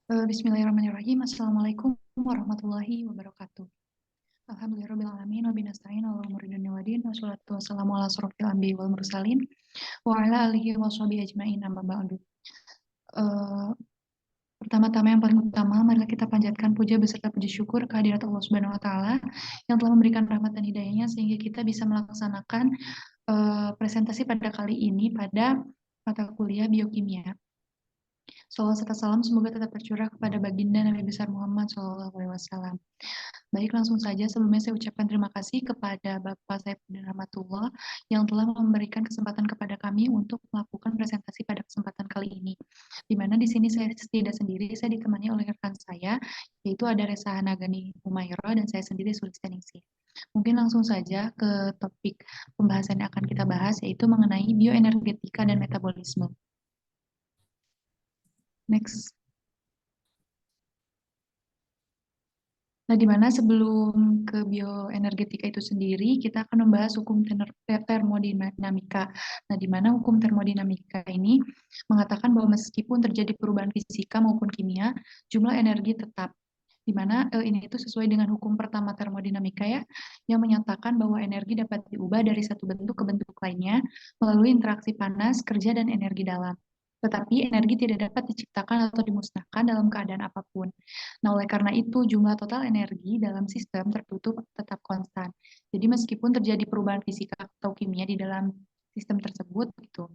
Bismillahirrahmanirrahim. Assalamualaikum warahmatullahi wabarakatuh. Alhamdulillahirrahmanirrahim. Wabinasta'in ala umuri dunia wadin. Wassalatu wassalamu ala asrofil anbiya wal mursalin. Wa ala alihi wa sahbihi ajma'in amma ba'du. Eh, Pertama-tama yang paling utama, marilah kita panjatkan puja beserta puji syukur kehadirat Allah Subhanahu wa taala yang telah memberikan rahmat dan hidayahnya sehingga kita bisa melaksanakan presentasi pada kali ini pada mata kuliah biokimia. Salawat serta salam semoga tetap tercurah kepada baginda Nabi besar Muhammad SAW. Baik, langsung saja sebelumnya saya ucapkan terima kasih kepada Bapak Saifuddin Rahmatullah yang telah memberikan kesempatan kepada kami untuk melakukan presentasi pada kesempatan kali ini. Di mana di sini saya tidak sendiri, saya ditemani oleh rekan saya, yaitu ada Resa Hanagani Humaira dan saya sendiri Sulistianingsih. Mungkin langsung saja ke topik pembahasan yang akan kita bahas, yaitu mengenai bioenergetika dan metabolisme. Next. Nah, di mana sebelum ke bioenergetika itu sendiri, kita akan membahas hukum termodinamika. Nah, di mana hukum termodinamika ini mengatakan bahwa meskipun terjadi perubahan fisika maupun kimia, jumlah energi tetap. Di mana ini itu sesuai dengan hukum pertama termodinamika ya, yang menyatakan bahwa energi dapat diubah dari satu bentuk ke bentuk lainnya melalui interaksi panas, kerja, dan energi dalam. Tetapi energi tidak dapat diciptakan atau dimusnahkan dalam keadaan apapun. Nah, oleh karena itu, jumlah total energi dalam sistem tertutup tetap konstan. Jadi, meskipun terjadi perubahan fisika atau kimia di dalam sistem tersebut, gitu,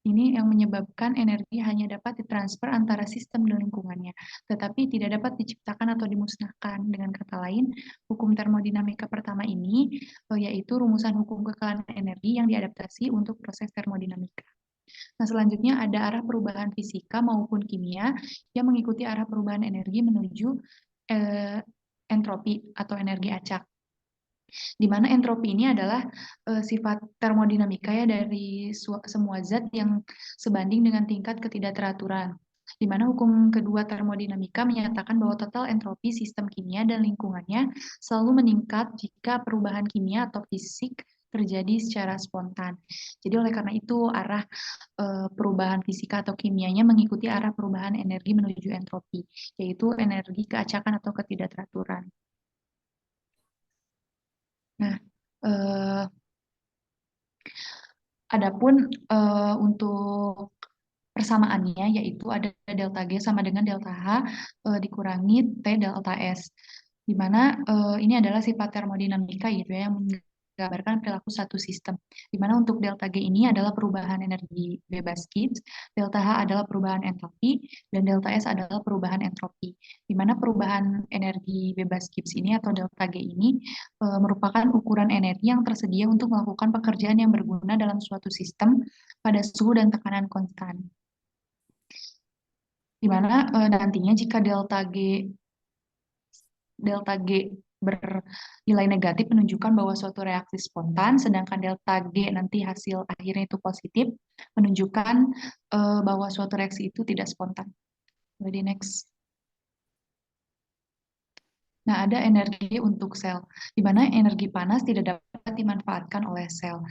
ini yang menyebabkan energi hanya dapat ditransfer antara sistem dan lingkungannya, tetapi tidak dapat diciptakan atau dimusnahkan. Dengan kata lain, hukum termodinamika pertama ini yaitu rumusan hukum kekalahan energi yang diadaptasi untuk proses termodinamika. Nah, selanjutnya ada arah perubahan fisika maupun kimia yang mengikuti arah perubahan energi menuju entropi atau energi acak. Di mana entropi ini adalah sifat termodinamika ya dari semua zat yang sebanding dengan tingkat ketidakteraturan. Di mana hukum kedua termodinamika menyatakan bahwa total entropi sistem kimia dan lingkungannya selalu meningkat jika perubahan kimia atau fisik terjadi secara spontan. Jadi oleh karena itu arah perubahan fisika atau kimianya mengikuti arah perubahan energi menuju entropi, yaitu energi keacakan atau ketidakteraturan. Nah, adapun untuk persamaannya yaitu ada delta G sama dengan delta H dikurangi T delta S. Di mana ini adalah sifat termodinamika gitu ya yang menggambarkan perilaku satu sistem. Di mana untuk delta G ini adalah perubahan energi bebas Gibbs, delta H adalah perubahan entalpi, dan delta S adalah perubahan entropi. Di mana perubahan energi bebas Gibbs ini atau delta G ini merupakan ukuran energi yang tersedia untuk melakukan pekerjaan yang berguna dalam suatu sistem pada suhu dan tekanan konstan. Di mana nantinya jika delta G bernilai negatif menunjukkan bahwa suatu reaksi spontan, sedangkan delta G nanti hasil akhirnya itu positif menunjukkan bahwa suatu reaksi itu tidak spontan. Jadi next. Nah, ada energi untuk sel, di mana energi panas tidak dapat dimanfaatkan oleh sel.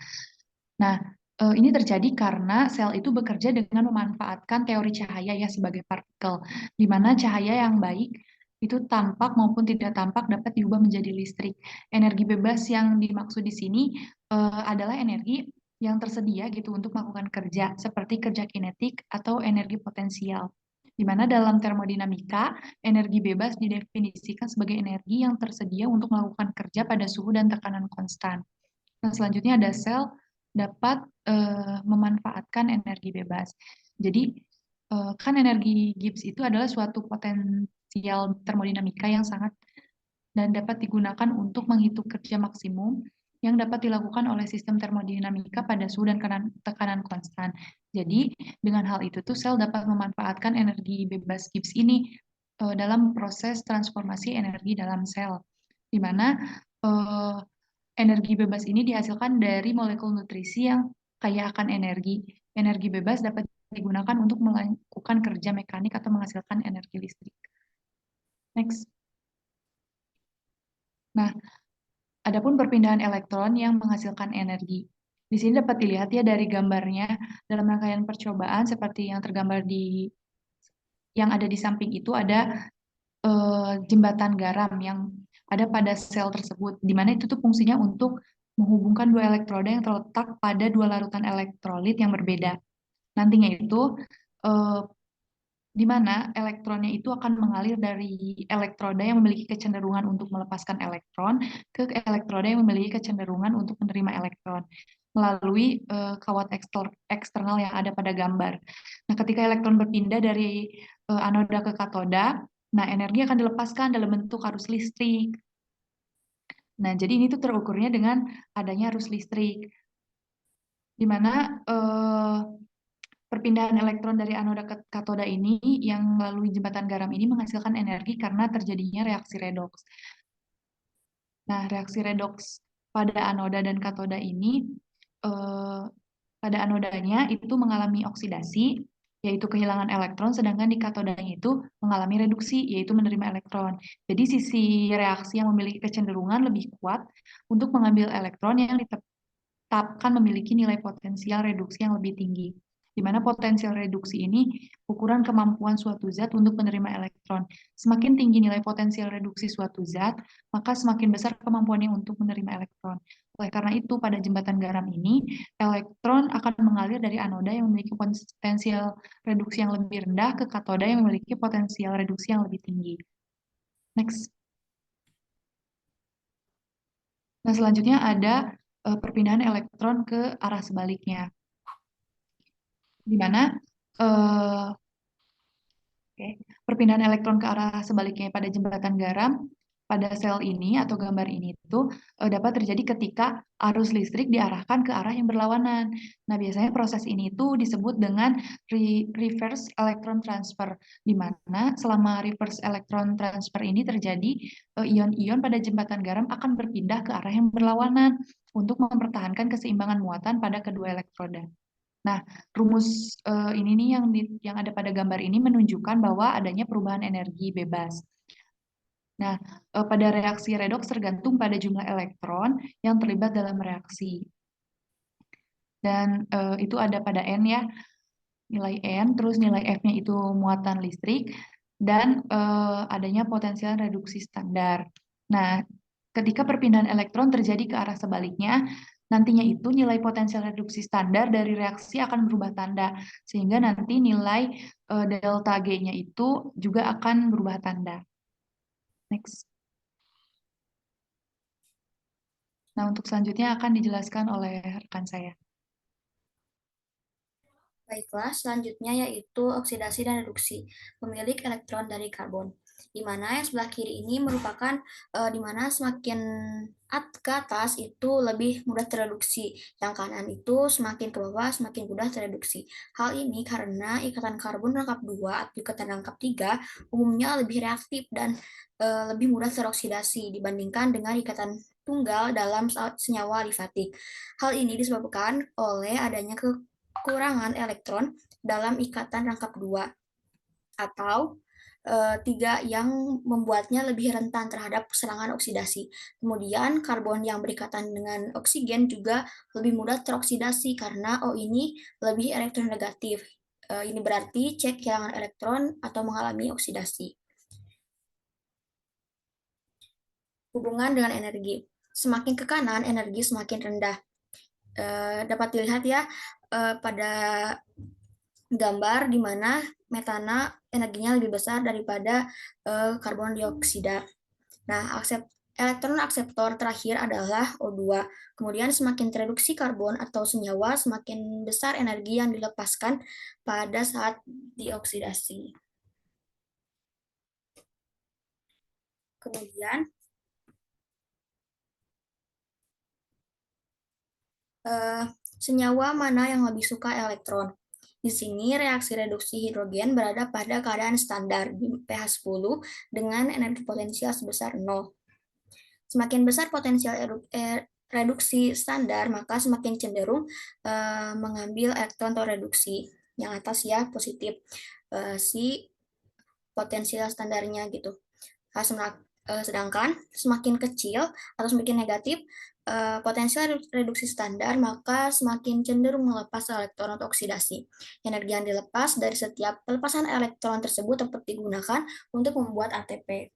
Nah, ini terjadi karena sel itu bekerja dengan memanfaatkan teori cahaya ya sebagai partikel, di mana cahaya yang baik itu tampak maupun tidak tampak dapat diubah menjadi listrik. Energi bebas yang dimaksud di sini adalah energi yang tersedia gitu untuk melakukan kerja, seperti kerja kinetik atau energi potensial. Di mana dalam termodinamika, energi bebas didefinisikan sebagai energi yang tersedia untuk melakukan kerja pada suhu dan tekanan konstan. Nah, selanjutnya ada sel dapat memanfaatkan energi bebas. Jadi, kan energi Gibbs itu adalah suatu potensial termodinamika yang sangat dan dapat digunakan untuk menghitung kerja maksimum yang dapat dilakukan oleh sistem termodinamika pada suhu dan tekanan konstan. Jadi, dengan hal itu tuh sel dapat memanfaatkan energi bebas Gibbs ini dalam proses transformasi energi dalam sel, di mana energi bebas ini dihasilkan dari molekul nutrisi yang kaya akan energi. Energi bebas dapat digunakan untuk melakukan kerja mekanik atau menghasilkan energi listrik. Next. Nah, adapun perpindahan elektron yang menghasilkan energi. Di sini dapat dilihat ya dari gambarnya dalam rangkaian percobaan seperti yang tergambar di yang ada di samping itu ada jembatan garam yang ada pada sel tersebut, di mana itu tuh fungsinya untuk menghubungkan dua elektroda yang terletak pada dua larutan elektrolit yang berbeda. Nantinya itu eh, di mana elektronnya itu akan mengalir dari elektroda yang memiliki kecenderungan untuk melepaskan elektron ke elektroda yang memiliki kecenderungan untuk menerima elektron melalui kawat eksternal yang ada pada gambar. Nah, ketika elektron berpindah dari anoda ke katoda, nah energi akan dilepaskan dalam bentuk arus listrik. Nah, jadi ini tuh terukurnya dengan adanya arus listrik, di mana perpindahan elektron dari anoda ke katoda ini yang melalui jembatan garam ini menghasilkan energi karena terjadinya reaksi redoks. Nah, reaksi redoks pada anoda dan katoda ini eh, pada anodanya itu mengalami oksidasi, yaitu kehilangan elektron, sedangkan di katodanya itu mengalami reduksi, yaitu menerima elektron. Jadi sisi reaksi yang memiliki kecenderungan lebih kuat untuk mengambil elektron yang ditetapkan memiliki nilai potensial reduksi yang lebih tinggi, di mana potensial reduksi ini ukuran kemampuan suatu zat untuk menerima elektron. Semakin tinggi nilai potensial reduksi suatu zat, maka semakin besar kemampuannya untuk menerima elektron. Oleh karena itu, pada jembatan garam ini, elektron akan mengalir dari anoda yang memiliki potensial reduksi yang lebih rendah ke katoda yang memiliki potensial reduksi yang lebih tinggi. Next. Nah, selanjutnya ada perpindahan elektron ke arah sebaliknya, di mana eh, oke, perpindahan elektron ke arah sebaliknya pada jembatan garam pada sel ini atau gambar ini itu dapat terjadi ketika arus listrik diarahkan ke arah yang berlawanan. Nah, biasanya proses ini itu disebut dengan reverse electron transfer, di mana selama reverse electron transfer ini terjadi, ion-ion pada jembatan garam akan berpindah ke arah yang berlawanan untuk mempertahankan keseimbangan muatan pada kedua elektroda. Nah, rumus ini nih yang ada pada gambar ini menunjukkan bahwa adanya perubahan energi bebas. Nah, pada reaksi redoks tergantung pada jumlah elektron yang terlibat dalam reaksi. Dan itu ada pada N ya, nilai N, terus nilai F-nya itu muatan listrik, dan adanya potensial reduksi standar. Nah, ketika perpindahan elektron terjadi ke arah sebaliknya, nantinya itu nilai potensial reduksi standar dari reaksi akan berubah tanda, sehingga nanti nilai delta G-nya itu juga akan berubah tanda. Next. Nah, untuk selanjutnya akan dijelaskan oleh rekan saya. Baiklah, selanjutnya yaitu oksidasi dan reduksi, pemilik elektron dari karbon. Di mana yang sebelah kiri ini merupakan di mana semakin ke atas itu lebih mudah tereduksi, yang kanan itu semakin ke bawah semakin mudah tereduksi. Hal ini karena ikatan karbon rangkap 2 atau ikatan rangkap 3 umumnya lebih reaktif dan lebih mudah teroksidasi dibandingkan dengan ikatan tunggal dalam senyawa alifatik. Hal ini disebabkan oleh adanya kekurangan elektron dalam ikatan rangkap 2 atau 3 yang membuatnya lebih rentan terhadap serangan oksidasi. Kemudian karbon yang berikatan dengan oksigen juga lebih mudah teroksidasi karena O ini lebih elektronegatif. Ini berarti cek kehilangan elektron atau mengalami oksidasi. Hubungan dengan energi. Semakin ke kanan, energi semakin rendah. Dapat dilihat ya pada gambar di mana metana energinya lebih besar daripada karbon dioksida. Nah, elektron akseptor terakhir adalah O2. Kemudian semakin tereduksi karbon atau senyawa, semakin besar energi yang dilepaskan pada saat dioksidasi. Kemudian, senyawa mana yang lebih suka elektron? Di sini reaksi reduksi hidrogen berada pada keadaan standar di pH 10 dengan energi potensial sebesar 0. Semakin besar potensial reduksi standar, maka semakin cenderung mengambil elektron atau reduksi. Yang atas ya positif, si potensial standarnya gitu. Sedangkan semakin kecil atau semakin negatif, potensial reduksi standar, maka semakin cenderung melepas elektron atau oksidasi. Energi yang dilepas dari setiap pelepasan elektron tersebut dapat digunakan untuk membuat ATP.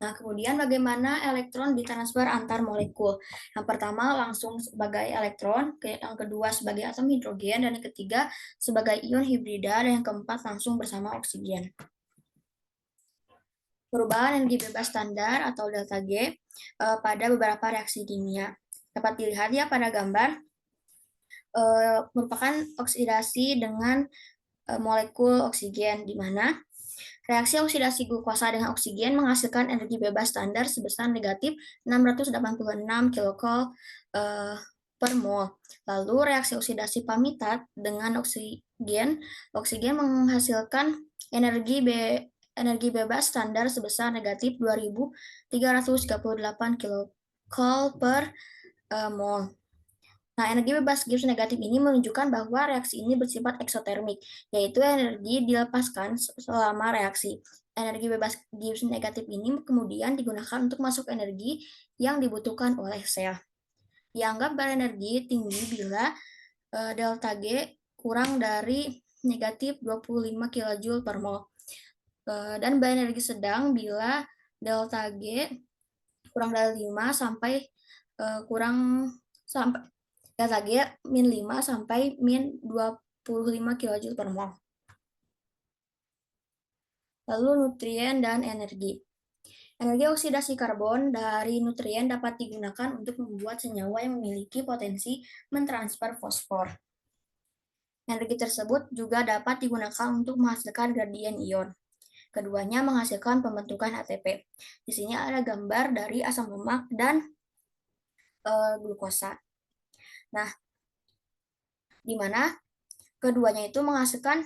Nah, kemudian bagaimana elektron ditransfer antar molekul? Yang pertama langsung sebagai elektron, yang kedua sebagai atom hidrogen, dan yang ketiga sebagai ion hibrida, dan yang keempat langsung bersama oksigen. Perubahan energi bebas standar atau delta G pada beberapa reaksi kimia. Dapat dilihat ya pada gambar, merupakan oksidasi dengan molekul oksigen, di mana reaksi oksidasi glukosa dengan oksigen menghasilkan energi bebas standar sebesar negatif 686 kilokal per mol. Lalu reaksi oksidasi pamitat dengan oksigen menghasilkan energi bebas standar sebesar negatif 2338 kilokal per mol. Nah, energi bebas Gibbs negatif ini menunjukkan bahwa reaksi ini bersifat eksotermik, yaitu energi dilepaskan selama reaksi. Energi bebas Gibbs negatif ini kemudian digunakan untuk masuk energi yang dibutuhkan oleh sel. Dianggap berenergi tinggi bila delta G kurang dari negatif 25 kJ per mol. Dan berenergi sedang bila delta G kurang dari 5 sampai delta G min 5 sampai min 25 kJ per mol. Lalu nutrien dan energi. Energi oksidasi karbon dari nutrien dapat digunakan untuk membuat senyawa yang memiliki potensi mentransfer fosfor. Energi tersebut juga dapat digunakan untuk menghasilkan gradien ion. Keduanya menghasilkan pembentukan ATP. Di sini ada gambar dari asam lemak dan glukosa. Nah, di mana keduanya itu menghasilkan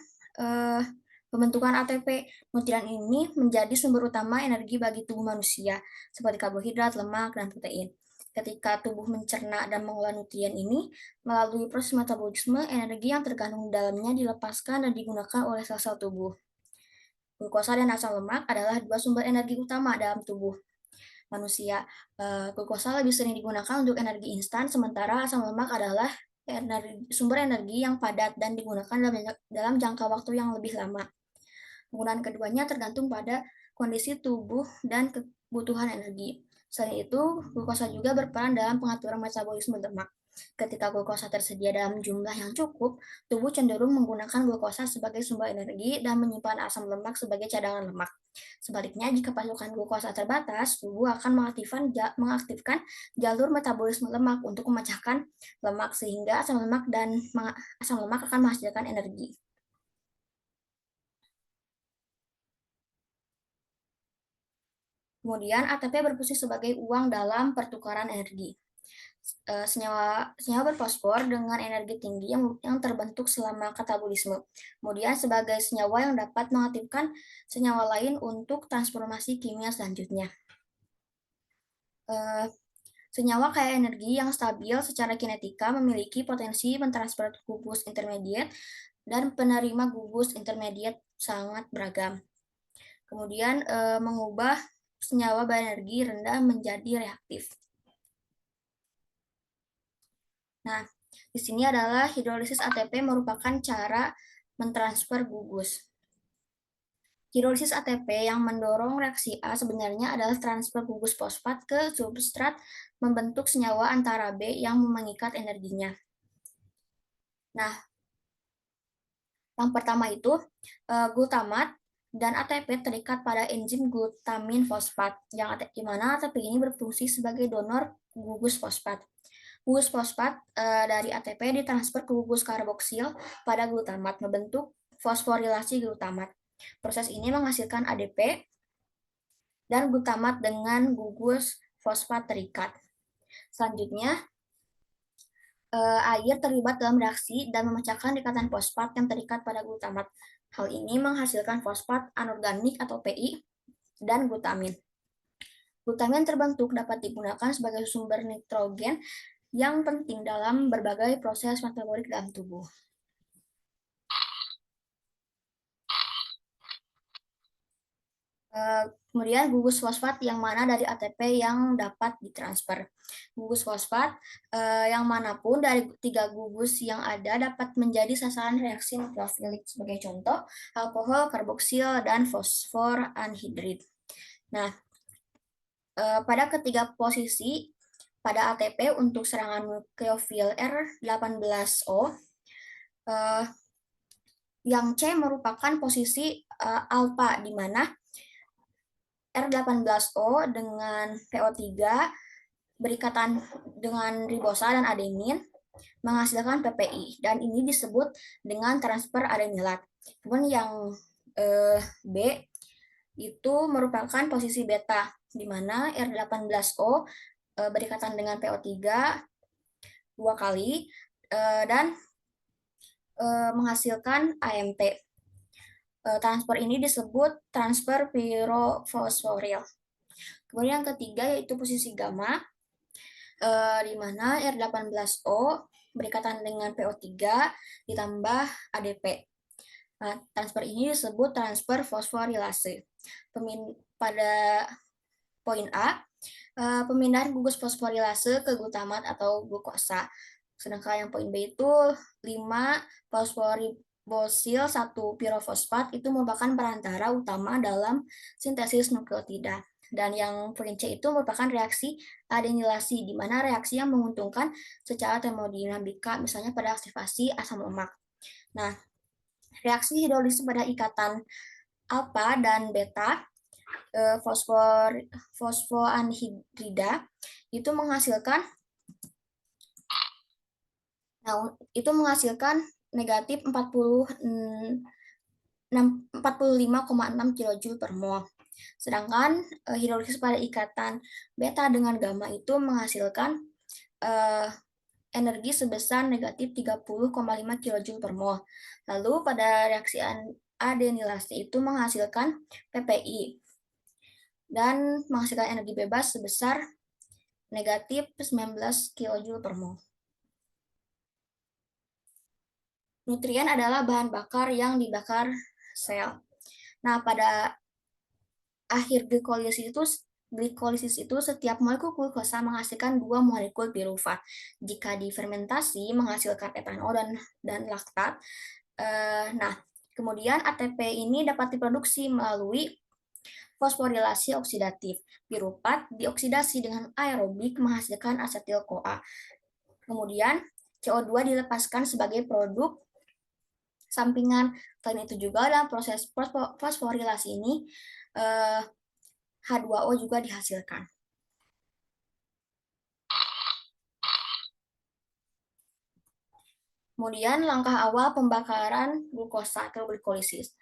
pembentukan ATP. Nutrien ini menjadi sumber utama energi bagi tubuh manusia, seperti karbohidrat, lemak, dan protein. Ketika tubuh mencerna dan mengolah nutrien ini, melalui proses metabolisme, energi yang terkandung di dalamnya dilepaskan dan digunakan oleh sel-sel tubuh. Glukosa dan asam lemak adalah dua sumber energi utama dalam tubuh manusia. Glukosa lebih sering digunakan untuk energi instan, sementara asam lemak adalah sumber energi yang padat dan digunakan dalam jangka waktu yang lebih lama. Penggunaan keduanya tergantung pada kondisi tubuh dan kebutuhan energi. Selain itu, glukosa juga berperan dalam pengaturan metabolisme lemak. Ketika glukosa tersedia dalam jumlah yang cukup, tubuh cenderung menggunakan glukosa sebagai sumber energi dan menyimpan asam lemak sebagai cadangan lemak. Sebaliknya, jika pasokan glukosa terbatas, tubuh akan mengaktifkan jalur metabolisme lemak untuk memecahkan lemak sehingga asam lemak akan menghasilkan energi. Kemudian ATP berfungsi sebagai uang dalam pertukaran energi. Senyawa berfosfor dengan energi tinggi yang terbentuk selama katabolisme. Kemudian sebagai senyawa yang dapat mengaktifkan senyawa lain untuk transformasi kimia selanjutnya. Senyawa kaya energi yang stabil secara kinetika memiliki potensi mentransfer gugus intermediate dan penerima gugus intermediate sangat beragam. Kemudian mengubah senyawa berenergi rendah menjadi reaktif. Nah, di sini adalah hidrolisis ATP merupakan cara mentransfer gugus. Hidrolisis ATP yang mendorong reaksi A sebenarnya adalah transfer gugus fosfat ke substrat membentuk senyawa antara B yang mengikat energinya. Nah, yang pertama itu glutamat dan ATP terikat pada enzim glutamin fosfat, yang dimana ATP ini berfungsi sebagai donor gugus fosfat. Gugus fosfat dari ATP ditransfer ke gugus karboksil pada glutamat, membentuk fosforilasi glutamat. Proses ini menghasilkan ADP dan glutamat dengan gugus fosfat terikat. Selanjutnya, air terlibat dalam reaksi dan memecahkan ikatan fosfat yang terikat pada glutamat. Hal ini menghasilkan fosfat anorganik atau PI dan glutamin. Glutamin terbentuk dapat digunakan sebagai sumber nitrogen yang penting dalam berbagai proses metabolik dalam tubuh. Kemudian gugus fosfat yang mana dari ATP yang dapat ditransfer. Gugus fosfat yang manapun dari 3 gugus yang ada dapat menjadi sasaran reaksi nukleofilik. Sebagai contoh, alkohol, karboksil, dan fosfor anhidrid. Nah, pada ketiga posisi pada ATP untuk serangan nukleofil R18O, yang C merupakan posisi alfa, di mana R18O dengan PO3 berikatan dengan ribosa dan adenin menghasilkan PPI, dan ini disebut dengan transfer adenilat. Kemudian yang B itu merupakan posisi beta, di mana R18O berikatan dengan PO3 2 kali dan menghasilkan AMP. Transfer ini disebut transfer pirofosforil. Kemudian yang ketiga yaitu posisi gamma, di mana R18O berikatan dengan PO3 ditambah ADP. Nah, transfer ini disebut transfer fosforilase. Pada poin A, pemindahan gugus fosforilase ke glutamat atau glukosa. Sedangkan yang poin B itu 5 fosforibosil 1 pirofosfat itu merupakan perantara utama dalam sintesis nukleotida. Dan yang poin C itu merupakan reaksi adenilasi, di mana reaksi yang menguntungkan secara termodinamika, misalnya pada aktivasi asam lemak. Nah, reaksi hidrolisis pada ikatan alfa dan beta fosfoanhidrida itu menghasilkan negatif 45,6 kJ per mol. Sedangkan hidrolisis pada ikatan beta dengan gamma itu menghasilkan energi sebesar negatif 30,5 kJ per mol. Lalu pada reaksi adenilasi itu menghasilkan PPI dan menghasilkan energi bebas sebesar negatif 19 kJ per mol. Nutrien adalah bahan bakar yang dibakar sel. Nah, pada akhir glikolisis itu setiap molekul glukosa menghasilkan 2 molekul pirufat. Jika difermentasi menghasilkan etanol dan laktat. Nah, kemudian ATP ini dapat diproduksi melalui fosforilasi oksidatif. Pirufat dioksidasi dengan aerobik menghasilkan asetil-CoA. Kemudian CO2 dilepaskan sebagai produk sampingan. Selain itu juga dalam proses fosforilasi ini H2O juga dihasilkan. Kemudian langkah awal pembakaran glukosa atau glikolisis.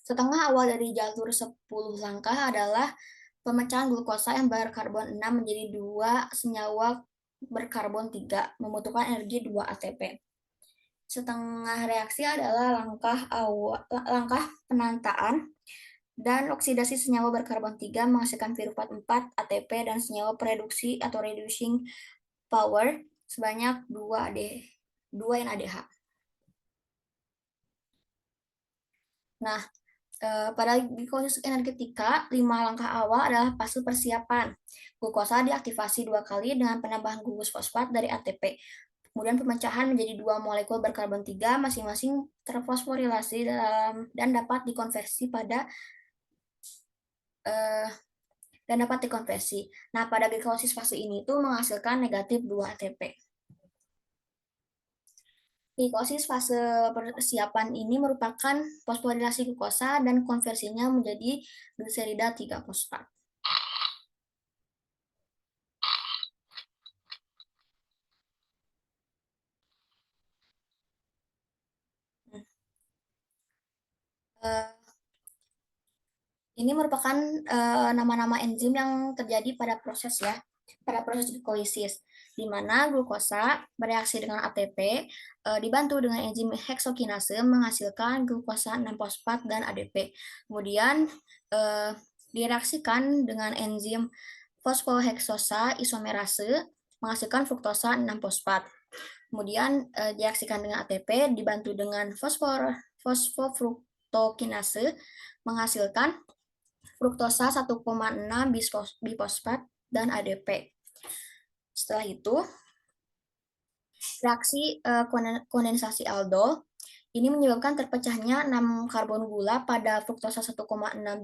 Setengah awal dari jalur 10 langkah adalah pemecahan glukosa yang berkarbon 6 menjadi 2 senyawa berkarbon 3, membutuhkan energi 2 ATP. Setengah reaksi adalah langkah penantaan dan oksidasi senyawa berkarbon 3 menghasilkan pirufat 4 ATP dan senyawa pereduksi atau reducing power sebanyak 2 NADH. Nah, pada glikolisis energetika, 5 langkah awal adalah fase persiapan. Glukosa diaktifasi 2 kali dengan penambahan gugus fosfat dari ATP. Kemudian pemecahan menjadi 2 molekul berkarbon 3 masing-masing terfosforilasi dan dapat dikonversi Nah, pada glikolisis fase ini itu menghasilkan negatif 2 ATP. Glikolisis fase persiapan ini merupakan fosforilasi glukosa dan konversinya menjadi gliserida 3-fosfat. Ini merupakan nama-nama enzim yang terjadi pada proses glikolisis, di mana glukosa bereaksi dengan ATP dibantu dengan enzim heksokinase menghasilkan glukosa 6-fosfat dan ADP. Kemudian direaksikan dengan enzim fosfoheksosa isomerase menghasilkan fruktosa 6-fosfat. Kemudian direaksikan dengan ATP dibantu dengan fosfofruktokinase menghasilkan fruktosa 1,6 bifosfat, dan ADP. Setelah itu, reaksi kondensasi aldol ini menyebabkan terpecahnya 6 karbon gula pada fruktosa 1,6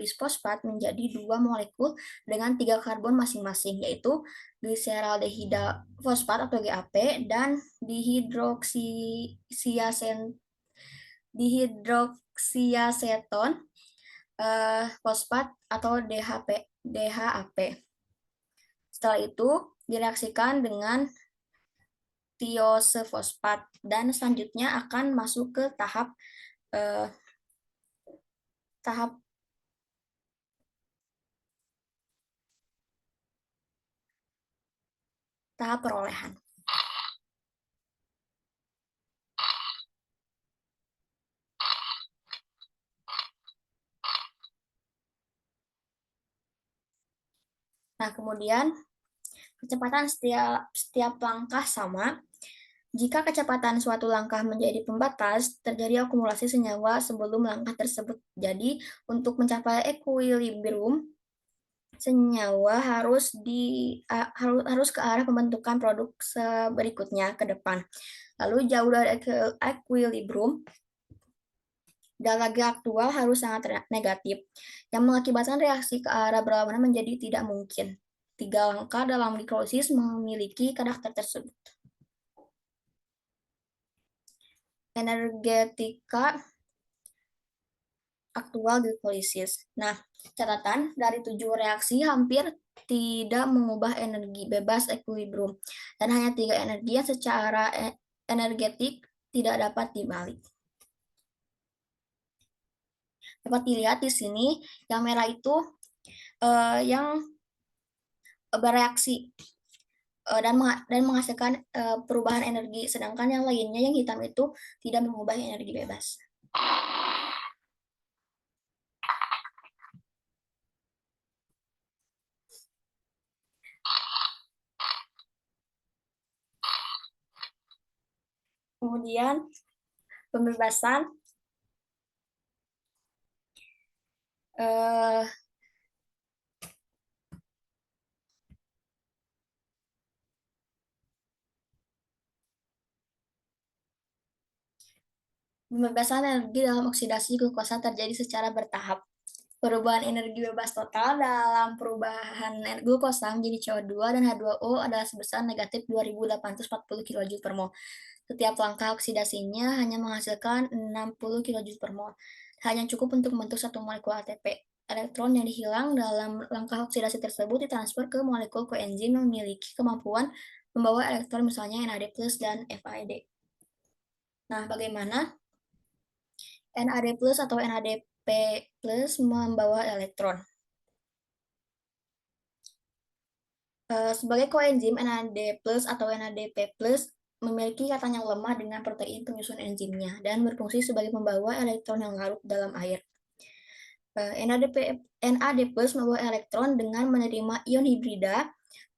bisfosfat menjadi 2 molekul dengan 3 karbon masing-masing, yaitu gliseraldehida fosfat atau GAP dan dihidroksiaseton fosfat atau DHAP. Setelah itu direaksikan dengan tiose fosfat dan selanjutnya akan masuk ke eh, tahap perolehan. Nah, kemudian kecepatan setiap langkah sama. Jika kecepatan suatu langkah menjadi pembatas, terjadi akumulasi senyawa sebelum langkah tersebut. Jadi, untuk mencapai equilibrium, senyawa harus ke arah pembentukan produk berikutnya ke depan. Lalu jauh dari equilibrium, lagi aktual harus sangat negatif, yang mengakibatkan reaksi ke arah berlawanan menjadi tidak mungkin. 3 langkah dalam glikolisis memiliki karakter tersebut. Energetika aktual glikolisis. Nah, catatan dari 7 reaksi hampir tidak mengubah energi bebas equilibrium, dan hanya 3 energi yang secara energetik tidak dapat dibalik. Dapat dilihat di sini, yang merah itu yang bereaksi dan menghasilkan perubahan energi, sedangkan yang lainnya yang hitam itu tidak mengubah energi bebas. Kemudian pembebasan pembebasan energi dalam oksidasi glukosa terjadi secara bertahap. Perubahan energi bebas total dalam perubahan glukosa menjadi CO2 dan H2O adalah sebesar negatif 2.840 kJ per mol. Setiap langkah oksidasinya hanya menghasilkan 60 kJ per mol. Hanya cukup untuk membentuk satu molekul ATP. Elektron yang dihilang dalam langkah oksidasi tersebut ditransfer ke molekul koenzim yang memiliki kemampuan membawa elektron, misalnya NAD+ dan FAD. Nah, bagaimana NAD+ atau NADP+ membawa elektron? Sebagai koenzim, NAD+ atau NADP+ memiliki ikatan yang lemah dengan protein penyusun enzimnya dan berfungsi sebagai pembawa elektron yang larut dalam air. NAD+ membawa elektron dengan menerima ion hibrida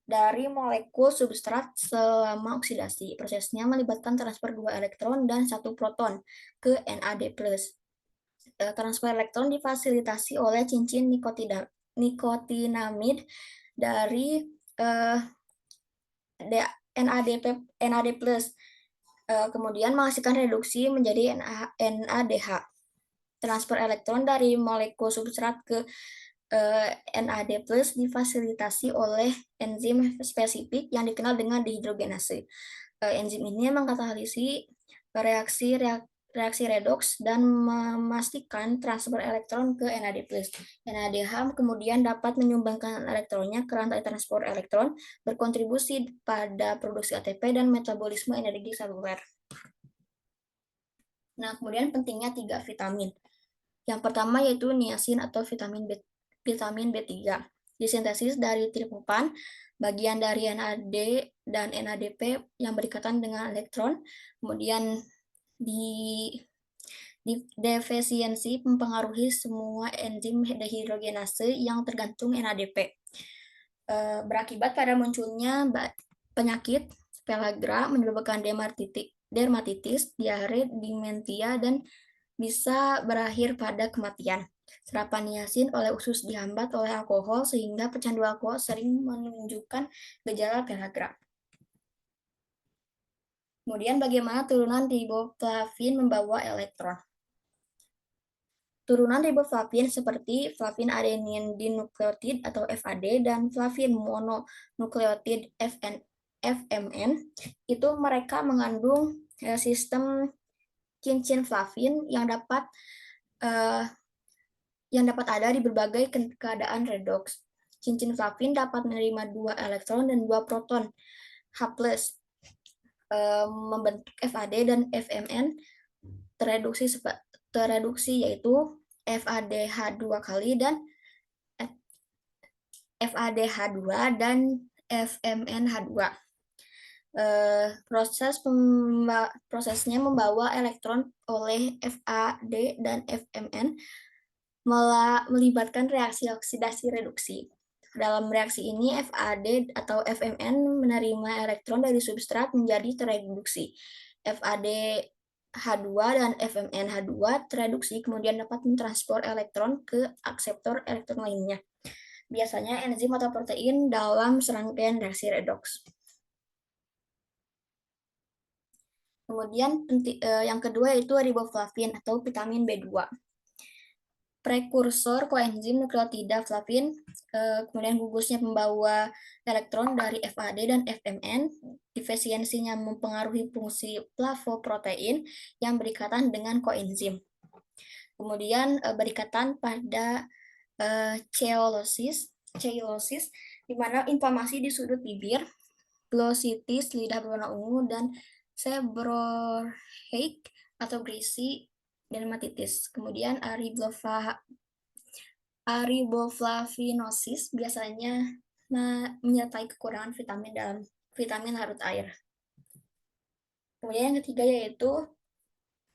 dari molekul substrat selama oksidasi. Prosesnya melibatkan transfer 2 elektron dan 1 proton ke NAD+. Transfer elektron difasilitasi oleh cincin nikotinamid dari NAD+, kemudian menghasilkan reduksi menjadi NADH. Transfer elektron dari molekul substrat ke NAD+ difasilitasi oleh enzim spesifik yang dikenal dengan dehidrogenase. Enzim ini mengkatalisis reaksi redoks dan memastikan transfer elektron ke NAD+. NADH kemudian dapat menyumbangkan elektronnya ke rantai transport elektron, berkontribusi pada produksi ATP dan metabolisme energi seluler. Nah, kemudian pentingnya 3 vitamin. Yang pertama yaitu niacin atau vitamin B3, disintesis dari triptofan, bagian dari NAD dan NADP yang berikatan dengan elektron, kemudian defisiensi mempengaruhi semua enzim dehidrogenase yang tergantung NADP. Berakibat pada munculnya penyakit pellagra, menyebabkan dermatitis, diare, dementia, dan bisa berakhir pada kematian. Serapan niacin oleh usus dihambat oleh alkohol sehingga pecandu alkohol sering menunjukkan gejala pellagra. Kemudian bagaimana turunan riboflavin membawa elektron? Turunan riboflavin seperti flavin adenin dinukleotid atau FAD dan flavin mononukleotid FMN itu mereka mengandung sistem cincin flavin eh, yang dapat ada di berbagai keadaan redox. Cincin flavin dapat menerima 2 elektron dan 2 proton H+, membentuk FAD dan FMN tereduksi yaitu FADH2 kali dan FADH2 dan FMNH2. Prosesnya membawa elektron oleh FAD dan FMN melibatkan reaksi oksidasi reduksi. Dalam reaksi ini, FAD atau FMN menerima elektron dari substrat menjadi tereduksi. FAD H2 dan FMNH2 tereduksi kemudian dapat mentransport elektron ke akseptor elektron lainnya. Biasanya enzim atau protein dalam serangkaian reaksi redoks. Kemudian yang kedua yaitu riboflavin atau vitamin B2. Prekursor koenzim nukleotida flavin, kemudian gugusnya pembawa elektron dari FAD dan FMN, defisiensinya mempengaruhi fungsi flavoprotein yang berikatan dengan koenzim. Kemudian berikatan pada cheolosis, di mana inflamasi di sudut bibir, glositis, lidah berwarna ungu, dan seborrheic atau greasy dermatitis. Kemudian ariboflavinosis biasanya menyertai kekurangan vitamin larut air. Kemudian yang ketiga yaitu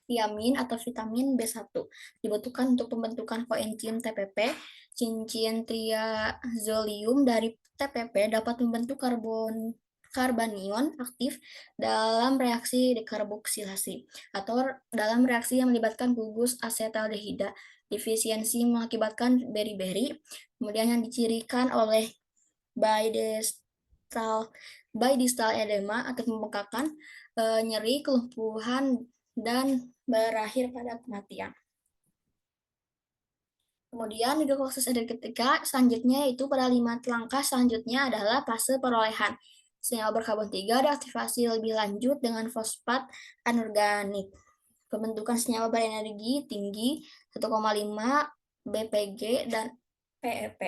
thiamin atau vitamin B1 dibutuhkan untuk pembentukan koenzim TPP. Cincin triazolium dari TPP dapat membentuk karbanion aktif dalam reaksi dekarboksilasi atau dalam reaksi yang melibatkan gugus asetaldehida. Defisiensi mengakibatkan beri-beri, kemudian yang dicirikan oleh bidistal edema atau pembengkakan, nyeri, kelumpuhan, dan berakhir pada kematian. Kemudian hidrokoksis energetika selanjutnya itu pada 5 langkah selanjutnya adalah fase perolehan. Senyawa berkarbon 3 reaktivasi lebih lanjut dengan fosfat anorganik. Pembentukan senyawa berenergi tinggi 1,5 BPG dan PEP.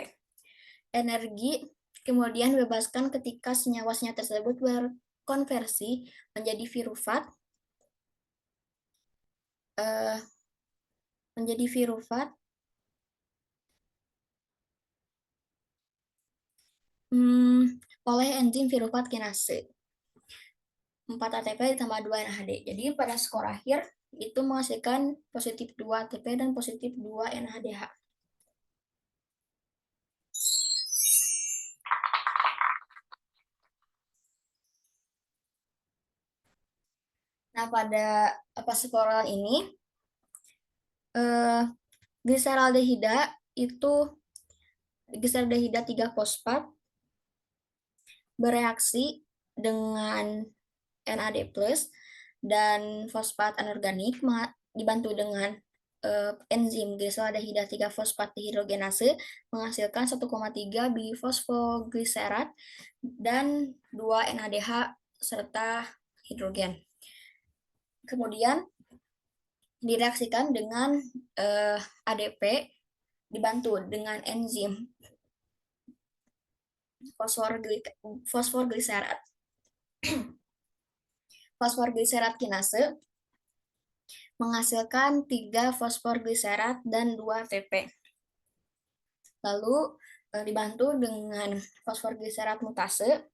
Energi kemudian dibebaskan ketika senyawa-senyawa tersebut berkonversi menjadi pirufat, oleh enzim pirufat kinase. 4 ATP ditambah 2 NADH. Jadi pada skor akhir itu menghasilkan positif 2 ATP dan positif 2 NADH. Nah, pada fosforal ini gliseraldehida itu gliseraldehida 3 fosfat bereaksi dengan NAD+ dan fosfat anorganik dibantu dengan enzim gliseraldehida 3 fosfat dehidrogenase menghasilkan 1,3 bifosfoglycerat dan 2 NADH serta hidrogen. Kemudian direaksikan dengan ADP dibantu dengan enzim fosforgliserat. Fosforgliserat kinase menghasilkan 3 fosforgliserat dan 2 ATP. Lalu dibantu dengan fosforgliserat mutase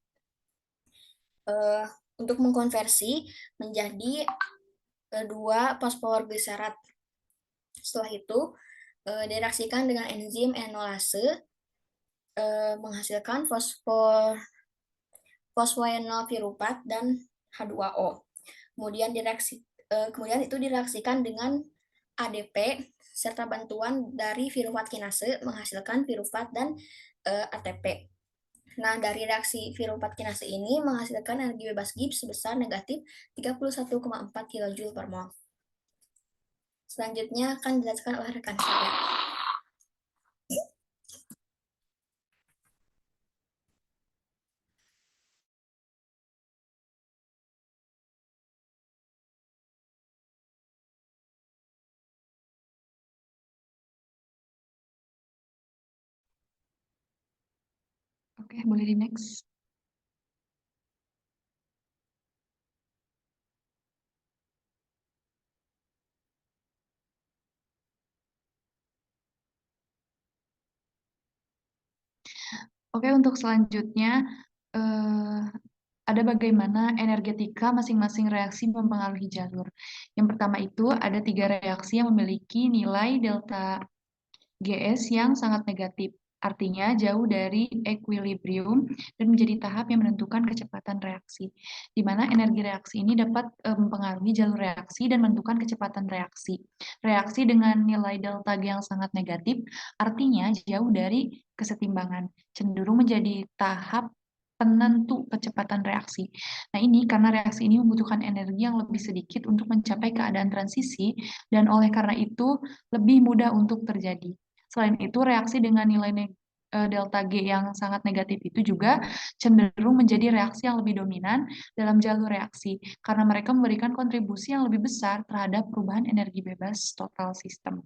untuk mengkonversi menjadi 2 fosforgliserat. Setelah itu direaksikan dengan enzim enolase menghasilkan fosfoenol piruvat dan H2O. Kemudian itu direaksikan dengan ADP serta bantuan dari pirufat kinase menghasilkan pirufat dan ATP. Nah, dari reaksi pirufat kinase ini menghasilkan energi bebas Gibbs sebesar negatif 31,4 kJ per mol. Selanjutnya akan dijelaskan oleh rekan saya. Oke, boleh di next. Oke, untuk selanjutnya ada bagaimana energetika masing-masing reaksi mempengaruhi jalur. Yang pertama itu ada 3 reaksi yang memiliki nilai delta GS yang sangat negatif, artinya jauh dari equilibrium dan menjadi tahap yang menentukan kecepatan reaksi, di mana energi reaksi ini dapat mempengaruhi jalur reaksi dan menentukan kecepatan reaksi. Reaksi dengan nilai delta G yang sangat negatif, artinya jauh dari kesetimbangan, cenderung menjadi tahap penentu kecepatan reaksi. Nah, ini karena reaksi ini membutuhkan energi yang lebih sedikit untuk mencapai keadaan transisi, dan oleh karena itu lebih mudah untuk terjadi. Selain itu, reaksi dengan nilai delta G yang sangat negatif itu juga cenderung menjadi reaksi yang lebih dominan dalam jalur reaksi, karena mereka memberikan kontribusi yang lebih besar terhadap perubahan energi bebas total sistem.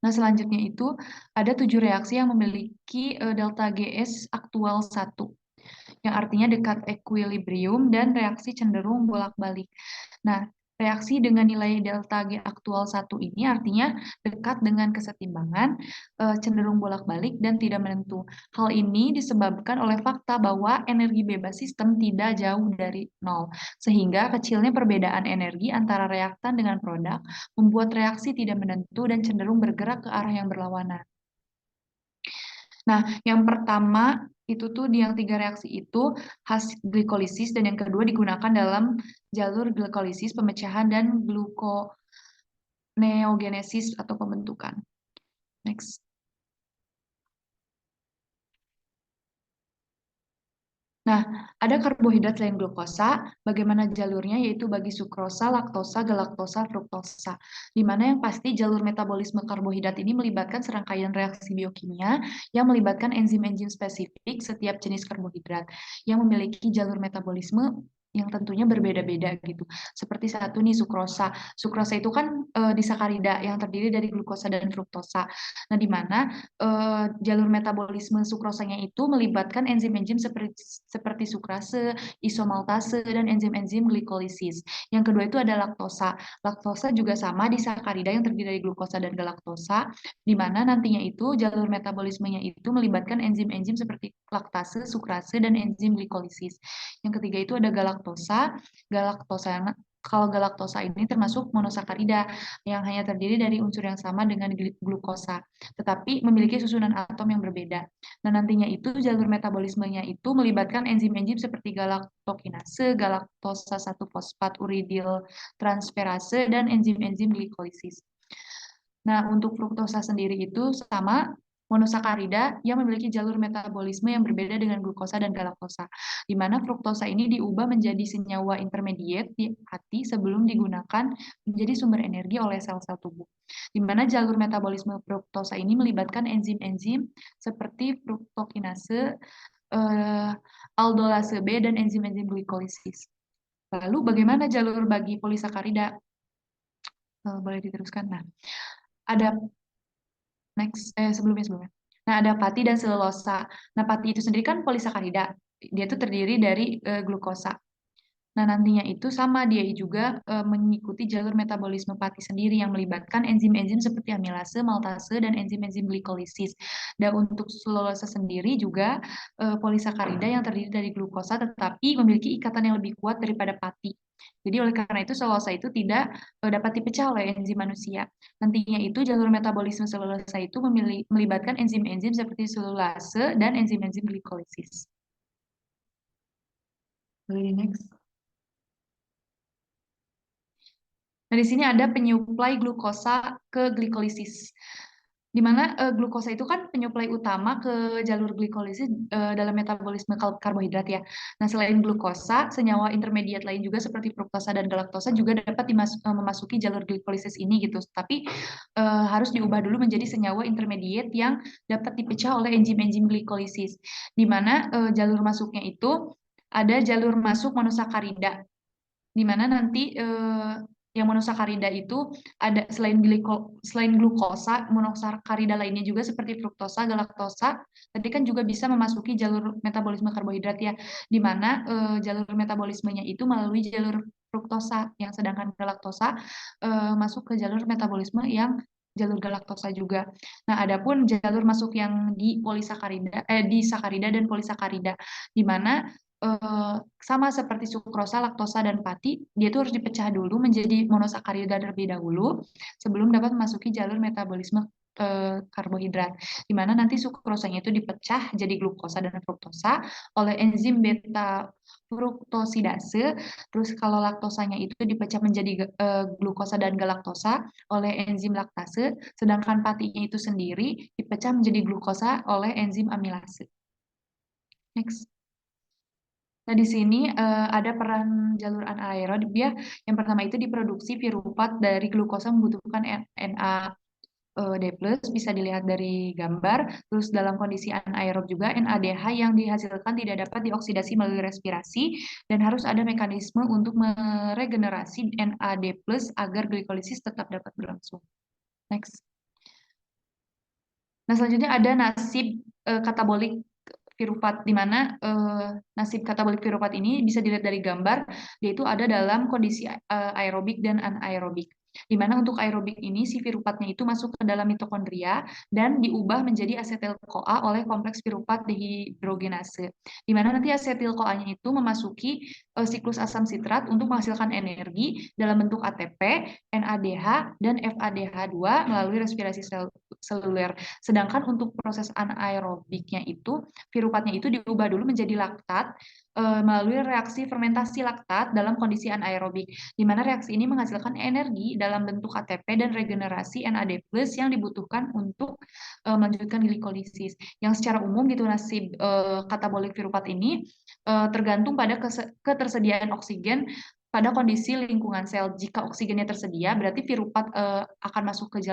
Nah, selanjutnya itu ada 7 reaksi yang memiliki delta GS aktual 1, yang artinya dekat equilibrium dan reaksi cenderung bolak-balik. Nah, reaksi dengan nilai delta G aktual 1 ini artinya dekat dengan kesetimbangan, cenderung bolak-balik, dan tidak menentu. Hal ini disebabkan oleh fakta bahwa energi bebas sistem tidak jauh dari nol, sehingga kecilnya perbedaan energi antara reaktan dengan produk membuat reaksi tidak menentu dan cenderung bergerak ke arah yang berlawanan. Nah, yang pertama itu tuh di yang 3 reaksi itu glikolisis, dan yang kedua digunakan dalam jalur glikolisis, pemecahan, dan gluconeogenesis atau pembentukan. Next. Nah, ada karbohidrat selain glukosa, bagaimana jalurnya, yaitu bagi sukrosa, laktosa, galaktosa, fruktosa. Di mana yang pasti jalur metabolisme karbohidrat ini melibatkan serangkaian reaksi biokimia yang melibatkan enzim-enzim spesifik setiap jenis karbohidrat yang memiliki jalur metabolisme yang tentunya berbeda-beda gitu. Seperti satu nih, sukrosa. Sukrosa itu kan disakarida yang terdiri dari glukosa dan fruktosa. Nah, di mana jalur metabolisme sukrosanya itu melibatkan enzim-enzim seperti sukrase, isomaltase, dan enzim-enzim glikolisis. Yang kedua itu ada laktosa. Laktosa juga sama disakarida yang terdiri dari glukosa dan galaktosa, di mana nantinya itu jalur metabolismenya itu melibatkan enzim-enzim seperti laktase, sukrase, dan enzim glikolisis. Yang ketiga itu ada galaktosa. Kalau galaktosa ini termasuk monosakarida yang hanya terdiri dari unsur yang sama dengan glukosa, tetapi memiliki susunan atom yang berbeda. Nah, nantinya itu jalur metabolismenya itu melibatkan enzim-enzim seperti galaktokinase, galaktosa 1 fosfat uridil transferase, dan enzim-enzim glikolisis. Nah, untuk fruktosa sendiri itu sama monosakarida yang memiliki jalur metabolisme yang berbeda dengan glukosa dan galaktosa, di mana fruktosa ini diubah menjadi senyawa intermediate di hati sebelum digunakan menjadi sumber energi oleh sel-sel tubuh, di mana jalur metabolisme fruktosa ini melibatkan enzim-enzim seperti fruktokinase, aldolase B, dan enzim-enzim glikolisis. Lalu bagaimana jalur bagi polisakarida? Boleh diteruskan. Nah, ada sebelumnya. Nah, ada pati dan selulosa. Nah, pati itu sendiri kan polisakarida. Dia itu terdiri dari glukosa. Nah, nantinya itu sama, dia juga mengikuti jalur metabolisme pati sendiri yang melibatkan enzim-enzim seperti amilase, maltase, dan enzim-enzim glikolisis. Dan untuk selulosa sendiri juga polisakarida yang terdiri dari glukosa, tetapi memiliki ikatan yang lebih kuat daripada pati. Jadi oleh karena itu selulosa itu tidak dapat dipecah oleh enzim manusia. Nantinya itu jalur metabolisme selulosa itu melibatkan enzim-enzim seperti selulase dan enzim-enzim glikolisis. Boleh next. Nah, di sini ada penyuplai glukosa ke glikolisis. Di mana glukosa itu kan penyuplai utama ke jalur glikolisis dalam metabolisme karbohidrat ya. Nah, selain glukosa, senyawa intermediat lain juga seperti fruktosa dan galaktosa juga dapat memasuki jalur glikolisis ini gitu. Tapi harus diubah dulu menjadi senyawa intermediat yang dapat dipecah oleh enzim-enzim glikolisis. Di mana jalur masuknya itu ada jalur masuk monosakarida di mana nanti yang monosakarida itu ada selain glukosa, monosakarida lainnya juga seperti fruktosa, galaktosa, tadi kan juga bisa memasuki jalur metabolisme karbohidrat ya, di mana jalur metabolismenya itu melalui jalur fruktosa, yang sedangkan galaktosa masuk ke jalur metabolisme yang jalur galaktosa juga. Nah, adapun jalur masuk yang di polisakarida, di sakarida dan polisakarida, di mana sama seperti sukrosa, laktosa, dan pati, dia itu harus dipecah dulu menjadi monosakarida terlebih dahulu sebelum dapat memasuki jalur metabolisme karbohidrat, di mana nanti sukrosanya itu dipecah jadi glukosa dan fruktosa oleh enzim beta fruktosidase. Terus kalau laktosanya itu dipecah menjadi glukosa dan galaktosa oleh enzim laktase, sedangkan patinya itu sendiri dipecah menjadi glukosa oleh enzim amilase. Next. Nah, di sini ada peran jalur anaerob ya. Yang pertama itu diproduksi piruvat dari glukosa membutuhkan NAD+, bisa dilihat dari gambar. Terus dalam kondisi anaerob juga NADH yang dihasilkan tidak dapat dioksidasi melalui respirasi dan harus ada mekanisme untuk meregenerasi NAD+ agar glikolisis tetap dapat berlangsung. Next. Nah, selanjutnya ada nasib katabolik piruvat, di mana nasib katabolik piruvat ini bisa dilihat dari gambar, yaitu ada dalam kondisi aerobik dan anaerobik. Di mana untuk aerobik ini si piruvatnya itu masuk ke dalam mitokondria dan diubah menjadi asetil-CoA oleh kompleks piruvat dehidrogenase. Di mana nanti asetil-CoA-nya itu memasuki siklus asam sitrat untuk menghasilkan energi dalam bentuk ATP, NADH, dan FADH2 melalui respirasi seluler. Sedangkan untuk proses anaerobiknya itu pirupatnya itu diubah dulu menjadi laktat melalui reaksi fermentasi laktat dalam kondisi anaerobik, di mana reaksi ini menghasilkan energi dalam bentuk ATP dan regenerasi NAD+ yang dibutuhkan untuk melanjutkan glikolisis. Yang secara umum gitu nasib katabolik pirupat ini tergantung pada ketersediaan oksigen pada kondisi lingkungan sel. Jika oksigennya tersedia, berarti pirupat akan masuk ke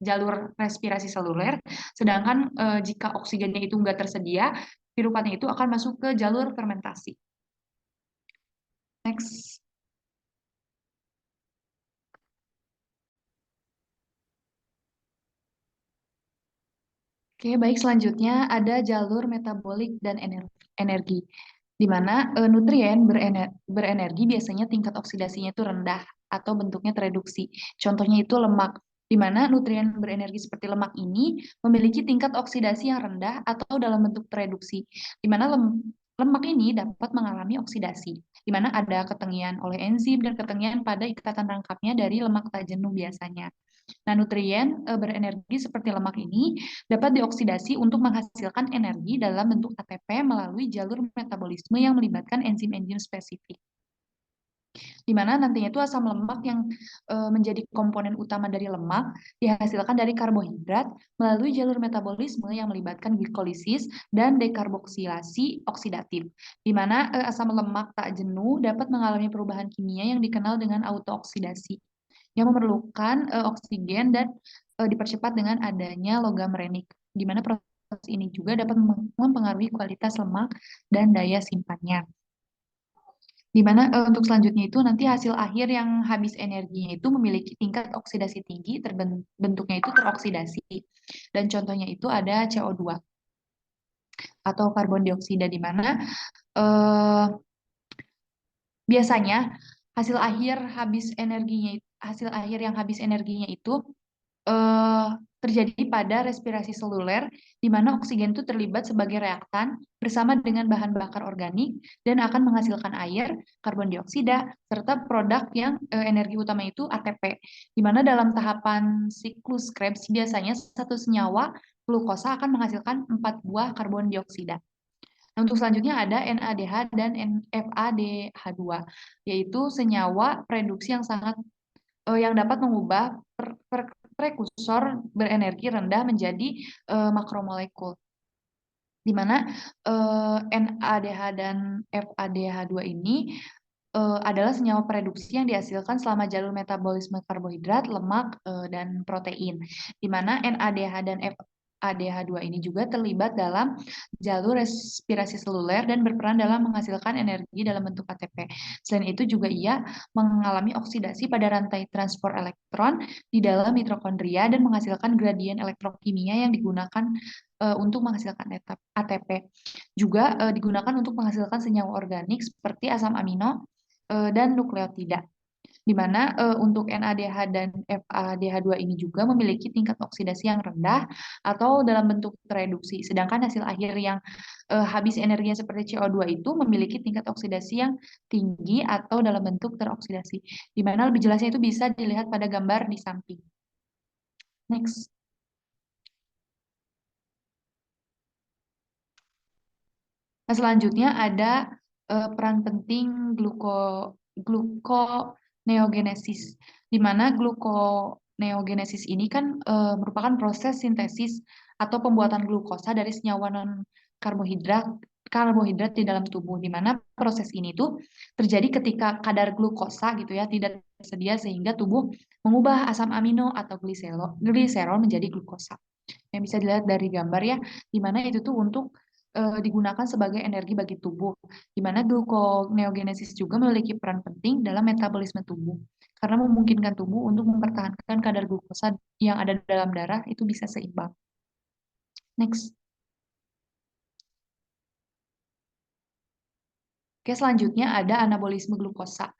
jalur respirasi seluler. Sedangkan jika oksigennya itu nggak tersedia, pirupatnya itu akan masuk ke jalur fermentasi. Next. Oke, baik, selanjutnya ada jalur metabolik dan energi, di mana nutrien berenergi biasanya tingkat oksidasinya itu rendah atau bentuknya tereduksi. Contohnya itu lemak, di mana nutrien berenergi seperti lemak ini memiliki tingkat oksidasi yang rendah atau dalam bentuk tereduksi, di mana lemak ini dapat mengalami oksidasi, di mana ada ketengian oleh enzim dan ketengian pada ikatan rangkapnya dari lemak tak jenuh biasanya. Nah, nutrien berenergi seperti lemak ini dapat dioksidasi untuk menghasilkan energi dalam bentuk ATP melalui jalur metabolisme yang melibatkan enzim-enzim spesifik, di mana nantinya itu asam lemak yang menjadi komponen utama dari lemak dihasilkan dari karbohidrat melalui jalur metabolisme yang melibatkan glikolisis dan dekarboksilasi oksidatif, di mana asam lemak tak jenuh dapat mengalami perubahan kimia yang dikenal dengan autooksidasi, yang memerlukan oksigen dan dipercepat dengan adanya logam renik, di mana proses ini juga dapat mempengaruhi kualitas lemak dan daya simpannya. Di mana untuk selanjutnya itu nanti hasil akhir yang habis energinya itu memiliki tingkat oksidasi tinggi, bentuknya itu teroksidasi. Dan contohnya itu ada CO2 atau karbon dioksida, di mana biasanya hasil akhir yang habis energinya itu terjadi pada respirasi seluler, di mana oksigen itu terlibat sebagai reaktan bersama dengan bahan bakar organik dan akan menghasilkan air, karbon dioksida, serta produk yang energi utama itu ATP, di mana dalam tahapan siklus Krebs biasanya satu senyawa glukosa akan menghasilkan 4 buah karbon dioksida. Nah, untuk selanjutnya ada NADH dan FADH2, yaitu senyawa reduksi yang sangat yang dapat mengubah prekursor berenergi rendah menjadi makromolekul, di mana NADH dan FADH2 ini adalah senyawa pereduksi yang dihasilkan selama jalur metabolisme karbohidrat, lemak, dan protein. Di mana NADH dan FADH2 ini juga terlibat dalam jalur respirasi seluler dan berperan dalam menghasilkan energi dalam bentuk ATP. Selain itu juga ia mengalami oksidasi pada rantai transport elektron di dalam mitokondria dan menghasilkan gradien elektrokimia yang digunakan untuk menghasilkan ATP. Juga digunakan untuk menghasilkan senyawa organik seperti asam amino dan nukleotida, di mana untuk NADH dan FADH2 ini juga memiliki tingkat oksidasi yang rendah atau dalam bentuk tereduksi, sedangkan hasil akhir yang habis energinya seperti CO2 itu memiliki tingkat oksidasi yang tinggi atau dalam bentuk teroksidasi, di mana lebih jelasnya itu bisa dilihat pada gambar di samping. Next. Nah, selanjutnya ada peran penting gluconeogenesis, di mana gluconeogenesis ini kan merupakan proses sintesis atau pembuatan glukosa dari senyawa non karbohidrat karbohidrat di dalam tubuh, di mana proses ini tuh terjadi ketika kadar glukosa gitu ya tidak tersedia sehingga tubuh mengubah asam amino atau gliserol menjadi glukosa. Yang bisa dilihat dari gambar ya, di mana itu tuh untuk digunakan sebagai energi bagi tubuh, di mana gluconeogenesis juga memiliki peran penting dalam metabolisme tubuh, karena memungkinkan tubuh untuk mempertahankan kadar glukosa yang ada dalam darah itu bisa seimbang. Next. Oke, selanjutnya ada anabolisme glukosa,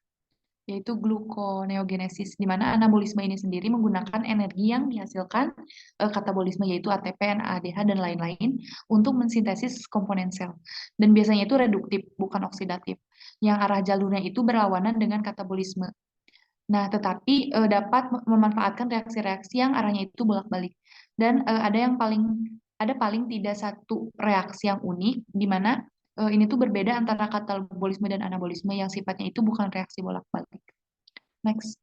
yaitu gluconeogenesis, di mana anabolisme ini sendiri menggunakan energi yang dihasilkan katabolisme, yaitu ATP, NADH, dan lain-lain untuk mensintesis komponen sel. Dan biasanya itu reduktif, bukan oksidatif, yang arah jalurnya itu berlawanan dengan katabolisme. Nah, tetapi dapat memanfaatkan reaksi-reaksi yang arahnya itu bolak-balik. Dan ada paling tidak satu reaksi yang unik, di mana ini tuh berbeda antara katabolisme dan anabolisme yang sifatnya itu bukan reaksi bolak-balik. Next.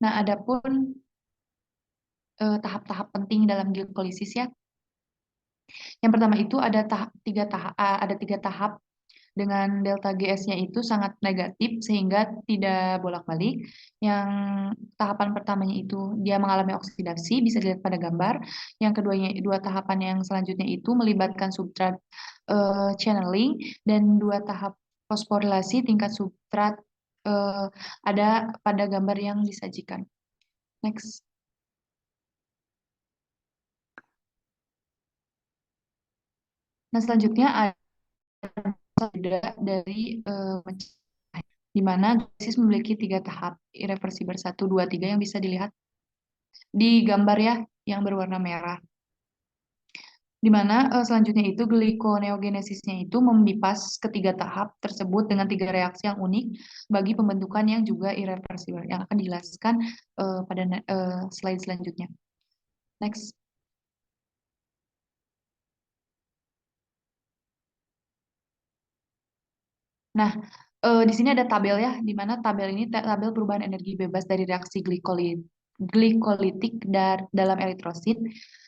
Nah, adapun tahap-tahap penting dalam glikolisis ya. Yang pertama itu ada tiga tahap dengan delta GS-nya itu sangat negatif sehingga tidak bolak-balik. Yang tahapan pertamanya itu dia mengalami oksidasi, bisa dilihat pada gambar. Yang keduanya, dua tahapan yang selanjutnya itu melibatkan substrat channeling, dan dua tahap fosforilasi tingkat substrat ada pada gambar yang disajikan. Next. Nah, selanjutnya ada dari di mana dosis memiliki tiga tahap irreversibel 1, 2, 3 yang bisa dilihat di gambar ya yang berwarna merah. Di mana selanjutnya itu glikoneogenesisnya itu membipas ketiga tahap tersebut dengan tiga reaksi yang unik bagi pembentukan yang juga irreversibel yang akan dijelaskan pada slide selanjutnya. Next. Nah, di sini ada tabel ya, di mana tabel ini tabel perubahan energi bebas dari reaksi glikolitik dalam eritrosit,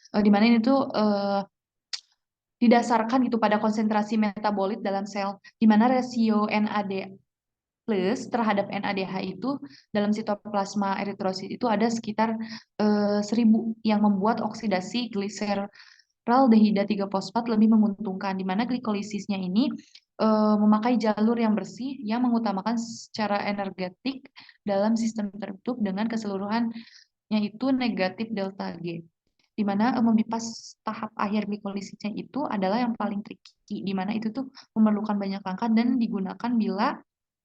di mana ini tuh didasarkan gitu pada konsentrasi metabolit dalam sel, di mana rasio NAD plus terhadap NADH itu dalam sitoplasma eritrosit itu ada sekitar 1000, yang membuat oksidasi glyceraldehida 3 fosfat lebih menguntungkan, di mana glikolisisnya ini memakai jalur yang bersih yang mengutamakan secara energetik dalam sistem tertutup dengan keseluruhannya itu negatif delta G, di mana membipas tahap akhir glikolisisnya itu adalah yang paling tricky, di mana itu tuh memerlukan banyak langkah dan digunakan bila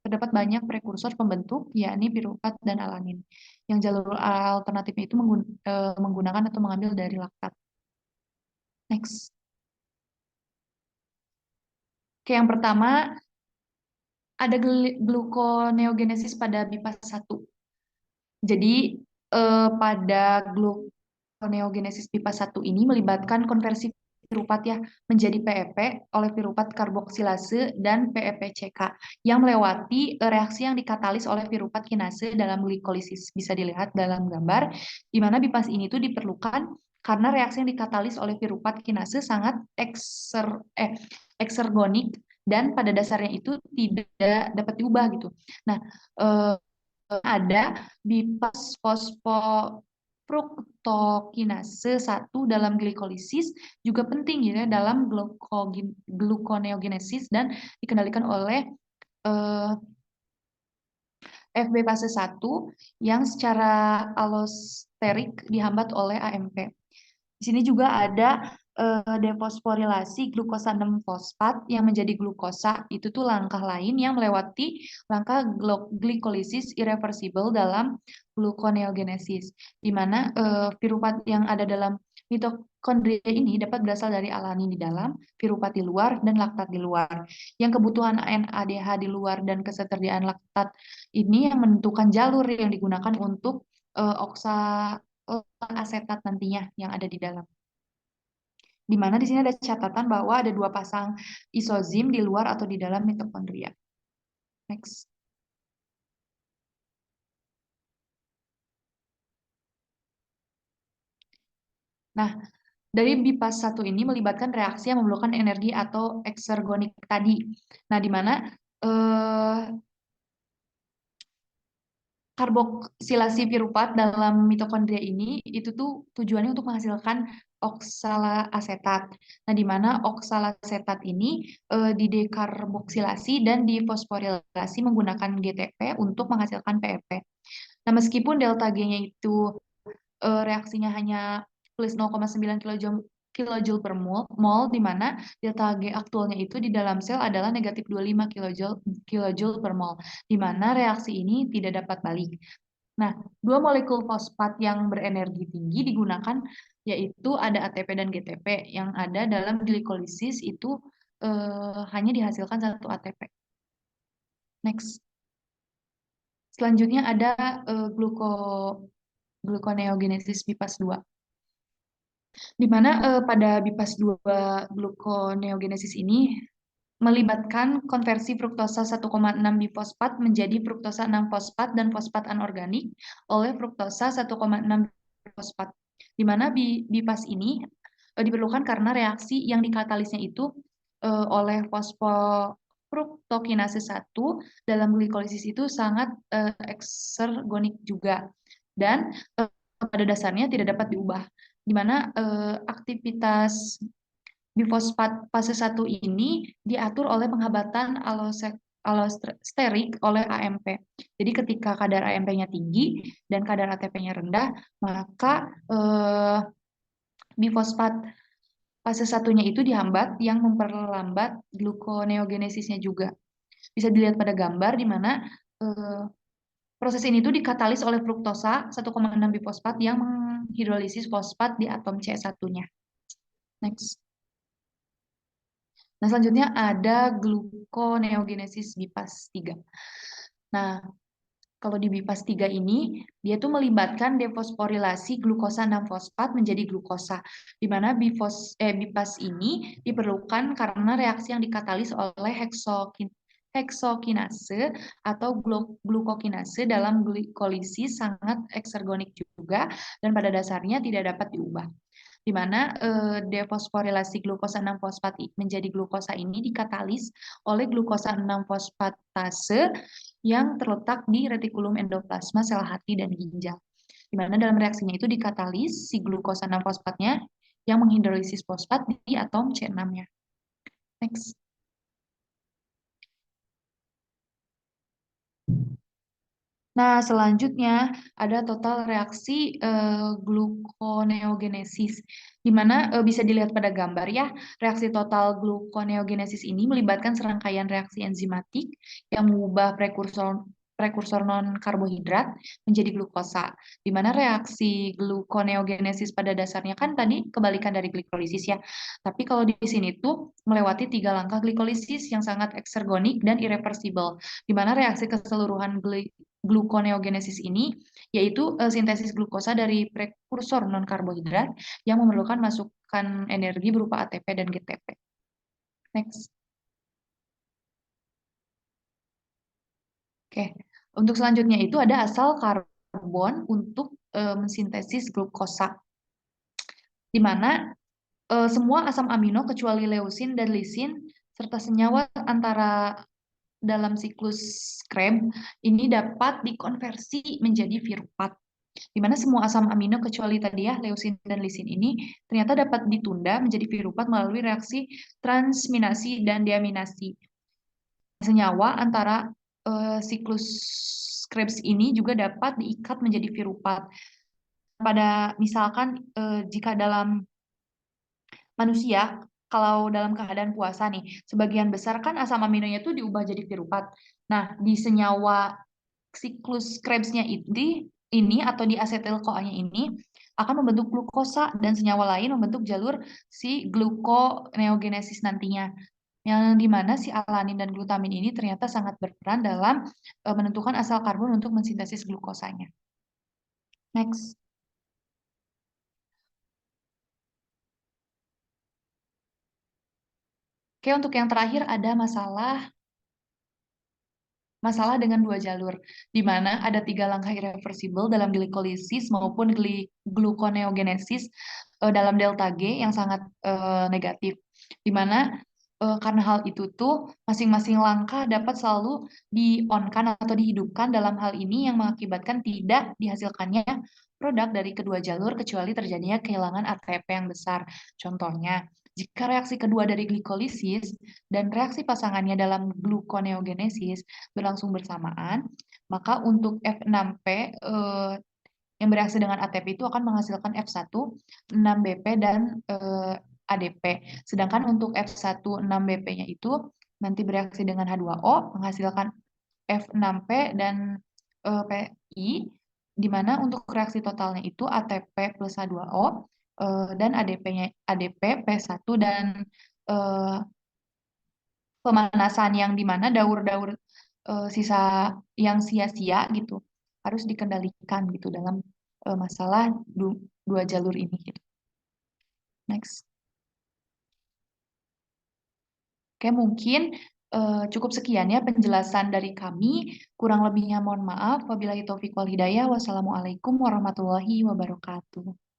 terdapat banyak prekursor pembentuk, yakni piruvat dan alanin, yang jalur alternatifnya itu menggunakan atau mengambil dari laktat. Next. Oke, yang pertama ada gluconeogenesis pada bipas 1. Jadi pada gluconeogenesis bipas 1 ini melibatkan konversi piruvat ya menjadi PEP oleh piruvat karboksilase dan PEPCK yang melewati reaksi yang dikatalis oleh piruvat kinase dalam glikolisis. Bisa dilihat dalam gambar di mana bipas ini tuh diperlukan karena reaksi yang dikatalis oleh piruvat kinase sangat eksergonik dan pada dasarnya itu tidak dapat diubah gitu. Nah, ada bipas fosfofruktokinase 1 dalam glikolisis juga penting ya dalam gluconeogenesis dan dikendalikan oleh eh, FB fase 1 yang secara allosterik dihambat oleh AMP. Di sini juga ada defosforilasi glukosa 6 fosfat yang menjadi glukosa. Itu tuh langkah lain yang melewati langkah glikolisis irreversible dalam gluconeogenesis, di mana piruvat yang ada dalam mitokondria ini dapat berasal dari alanin di dalam, piruvat di luar, dan laktat di luar. Yang kebutuhan NADH di luar dan ketersediaan laktat ini yang menentukan jalur yang digunakan untuk asetat nantinya yang ada di dalam. Di mana di sini ada catatan bahwa ada 2 pasang isozim di luar atau di dalam mitokondria. Next. Nah, dari bipas 1 ini melibatkan reaksi yang memerlukan energi atau eksergonik tadi. Nah, di mana karboksilasi piruvat dalam mitokondria ini itu tuh tujuannya untuk menghasilkan oksalasetat. Nah, di mana oksalasetat ini didekarboksilasi dan difosforilasi menggunakan GTP untuk menghasilkan PEP. Nah, meskipun delta G-nya itu reaksinya hanya plus 0,9 kilojoule per mol, di mana delta G aktualnya itu di dalam sel adalah negatif 25 kilojoule per mol, di mana reaksi ini tidak dapat balik. Nah, 2 molekul fosfat yang berenergi tinggi digunakan, yaitu ada ATP dan GTP. Yang ada dalam glikolisis itu hanya dihasilkan 1 ATP. Next. Selanjutnya ada gluconeogenesis bipas 2. Di mana pada bipas 2 gluconeogenesis ini melibatkan konversi fruktosa 1,6 bifosfat menjadi fruktosa 6 fosfat dan fosfat anorganik oleh fruktosa 1,6 bifosfat. Di mana bipas ini diperlukan karena reaksi yang dikatalisnya itu oleh fosfofruktokinase 1 dalam glikolisis itu sangat eksergonik juga. Dan pada dasarnya tidak dapat diubah, di mana aktivitas bifosfat fase 1 ini diatur oleh penghambatan allosterik oleh AMP. Jadi ketika kadar AMP-nya tinggi dan kadar ATP-nya rendah, maka bifosfat fase 1-nya itu dihambat yang memperlambat gluconeogenesisnya juga. Bisa dilihat pada gambar di mana proses ini tuh dikatalis oleh fruktosa 1,6 bifosfat yang menghidrolisis fosfat di atom C1-nya. Next. Nah, selanjutnya ada gluconeogenesis bipas 3. Nah, kalau di bipas 3 ini, dia tuh melibatkan defosforilasi glukosa 6 fosfat menjadi glukosa, di mana bipas ini diperlukan karena reaksi yang dikatalis oleh heksokinase atau glukokinase dalam glikolisis sangat eksergonik juga, dan pada dasarnya tidak dapat diubah, di mana defosforilasi glukosa 6 fosfat menjadi glukosa ini dikatalis oleh glukosa 6 fosfatase yang terletak di retikulum endoplasma sel hati dan ginjal. Di mana dalam reaksinya itu dikatalis si glukosa 6 fosfatnya yang menghidrolisis fosfat di atom C6-nya. Next. Nah, selanjutnya ada total reaksi gluconeogenesis, di mana bisa dilihat pada gambar ya, reaksi total gluconeogenesis ini melibatkan serangkaian reaksi enzimatik yang mengubah prekursor non-karbohidrat menjadi glukosa, di mana reaksi gluconeogenesis pada dasarnya kan tadi kebalikan dari glikolisis ya, tapi kalau di sini tuh melewati 3 langkah glikolisis yang sangat eksergonik dan irreversible, di mana reaksi keseluruhan gluconeogenesis ini yaitu sintesis glukosa dari prekursor non-karbohidrat yang memerlukan menghasilkan energi berupa ATP dan GTP. Next. Oke, untuk selanjutnya itu ada asal karbon untuk mensintesis glukosa, di mana semua asam amino kecuali leusin dan lisin serta senyawa antara dalam siklus Krebs ini dapat dikonversi menjadi virupat. Di mana semua asam amino kecuali tadi ya leusin dan lisin ini ternyata dapat ditunda menjadi virupat melalui reaksi transminasi dan deaminasi. Senyawa antara siklus Krebs ini juga dapat diikat menjadi virupat. Pada misalkan jika dalam manusia, kalau dalam keadaan puasa nih, sebagian besar kan asam aminonya itu diubah jadi virupat. Nah, di senyawa siklus Krebsnya ini atau di asetil CoA-nya ini akan membentuk glukosa dan senyawa lain membentuk jalur si gluconeogenesis nantinya. Yang dimana si alanin dan glutamin ini ternyata sangat berperan dalam menentukan asal karbon untuk mensintesis glukosanya. Next. Oke, untuk yang terakhir ada masalah dengan dua jalur, di mana ada 3 langkah irreversibel dalam glikolisis maupun gluconeogenesis dalam delta G yang sangat negatif, di mana karena hal itu tuh masing-masing langkah dapat selalu di-on-kan atau dihidupkan dalam hal ini yang mengakibatkan tidak dihasilkannya produk dari kedua jalur kecuali terjadinya kehilangan ATP yang besar. Contohnya, jika reaksi kedua dari glikolisis dan reaksi pasangannya dalam gluconeogenesis berlangsung bersamaan, maka untuk F6P yang bereaksi dengan ATP itu akan menghasilkan F1, 6BP, dan ADP. Sedangkan untuk F1, 6BP-nya itu nanti bereaksi dengan H2O, menghasilkan F6P dan PI, di mana untuk reaksi totalnya itu ATP plus H2O, dan ADP-nya ADP, P1, dan eh, pemanasan yang dimana daur-daur sisa yang sia-sia gitu harus dikendalikan gitu dalam masalah dua jalur ini gitu. Next. Oke, mungkin cukup sekian ya penjelasan dari kami. Kurang lebihnya mohon maaf. Wabillahi taufiq wal hidayah. Wassalamualaikum warahmatullahi wabarakatuh.